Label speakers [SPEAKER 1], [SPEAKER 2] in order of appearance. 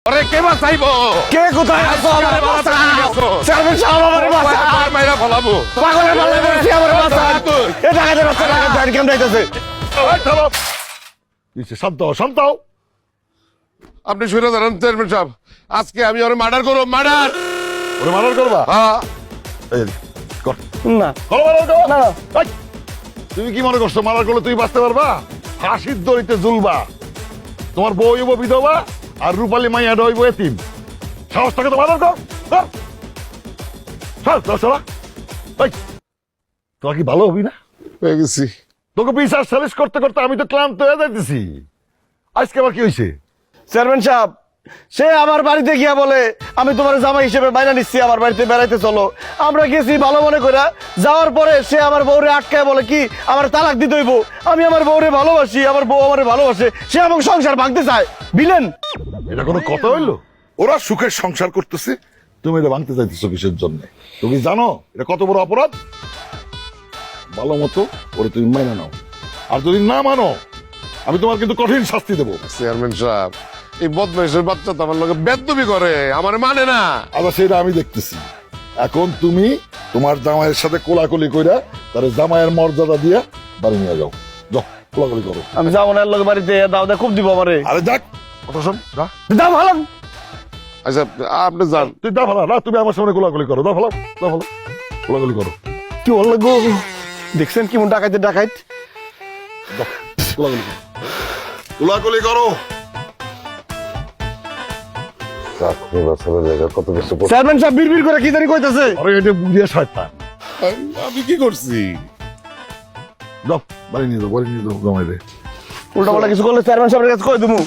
[SPEAKER 1] ওরে কে বাঁচাইবো?
[SPEAKER 2] কে কোথায় আছো? আমারে বাঁচাও। চেয়ারম্যান সাহেব আমারে বাঁচাও।
[SPEAKER 1] আর মাইরা ফলাবো।
[SPEAKER 2] পাগলের পাল্লায় পড়েছি, আমারে বাঁচাও। এ ডাকাতের বাচ্চা ডাকাত গাড়ি কেমন যাইতেছে?
[SPEAKER 3] শান্ত হও, শান্ত হও।
[SPEAKER 1] আপনি শুনে জানেন চেয়ারম্যান সাহেব, আজকে আমি ওরে মার্ডার করবো, মার্ডার।
[SPEAKER 3] ওরে মারার করবা?
[SPEAKER 1] হ্যাঁ,
[SPEAKER 3] এই, কর।
[SPEAKER 2] না
[SPEAKER 3] করো, মারার করো।
[SPEAKER 2] না,
[SPEAKER 3] এই, তুমি কি মনে করছো মারার করলে তুমি বাঁচতে পারবা? ফাঁসির দড়িতে ঝুলবা। তোমার বউ হইব বিধবা আর রূপালী মাইয়াটা হইব এতিম। সাহস থাকে তো মারার কর। কর। চল, চল, চল। এই, তোরা কি ভালো হবি না?
[SPEAKER 1] হয়ে গেছি।
[SPEAKER 3] তোকে বিচার সালিশ করতে করতে আমি তো ক্লান্ত হয়ে যাইতেছি। আজকে আবার কি হয়েছে?
[SPEAKER 2] চেয়ারম্যান সাহেব, সে আমার বাড়িতে গিয়া বলে আমি তোমার জামাই হিসেবে বাইনা নিচ্ছি, আমার বাড়িতে বেড়াইতে চলো। আমরা গেছি ভালো মনে করে, যাওয়ার পরে সে আমার বউরে আটকায় বলে কি আমার তালাক দিতে হইব। আমি আমার বউরে ভালোবাসি, আমার বউ আমারে ভালোবাসে, সে আমাকে সংসার ভাঙতে চায়। বিলেন
[SPEAKER 3] এটা কোনো কথা হইলো? ওরা সুখের সংসার করতেছে, তুমি এটা ভাঙতে চাইতেছো কিসের জন্য? তুমি জানো এটা কত বড় অপরাধ? ভালো মতো ওরে তুমি মাইনা নাও, আর যদি না মানো আমি তোমার কিন্তু কঠিন শাস্তি দেবো।
[SPEAKER 1] চেয়ারম্যান সাহেব, এই বদমাইশের বাচ্চা তো আমার লোকে বেদবি করে, আমার মানে না।
[SPEAKER 3] আবার সেটা আমি দেখতেছি। এখন তুমি তোমার জামাইয়ের সাথে কোলাকুলি কইরা তার জামাইয়ের মর্যাদা দিয়া বাড়ি নিয়ে যাও। যাও, কোলাকুলি করো।
[SPEAKER 2] আমি যাবো না লোক বাড়িতে, দাও দা খুব দিব আমারে।
[SPEAKER 3] আরে যাক, কথা শোন, যা।
[SPEAKER 2] দাও ভালো।
[SPEAKER 1] আচ্ছা আপনি যান।
[SPEAKER 3] তুই দা ভালো না, তুমি আমার সামনে কোলাকুলি করো। দা ভালো, দা ভালো, কোলাকুলি করো।
[SPEAKER 2] কি বললো গো, দেখছেন কি মন ডাকাইতে ডাকাইত।
[SPEAKER 3] যাও, কোলাকুলি করো, কোলাকুলি করো।
[SPEAKER 2] চেয়ারম্যান সাহেব বিড়বিড় করে কি জানি কইতাছে।
[SPEAKER 3] আরে এটা বুঝিয়ে শয়তান।
[SPEAKER 1] আমি কি করছি?
[SPEAKER 3] যাও, বাড়ি নিয়ে যাও, বাড়ি নিয়ে যাও জামাইরে।
[SPEAKER 2] উল্টা পাল্টা কিছু করলে চেয়ারম্যান সাহেবের কাছে কই দিমু।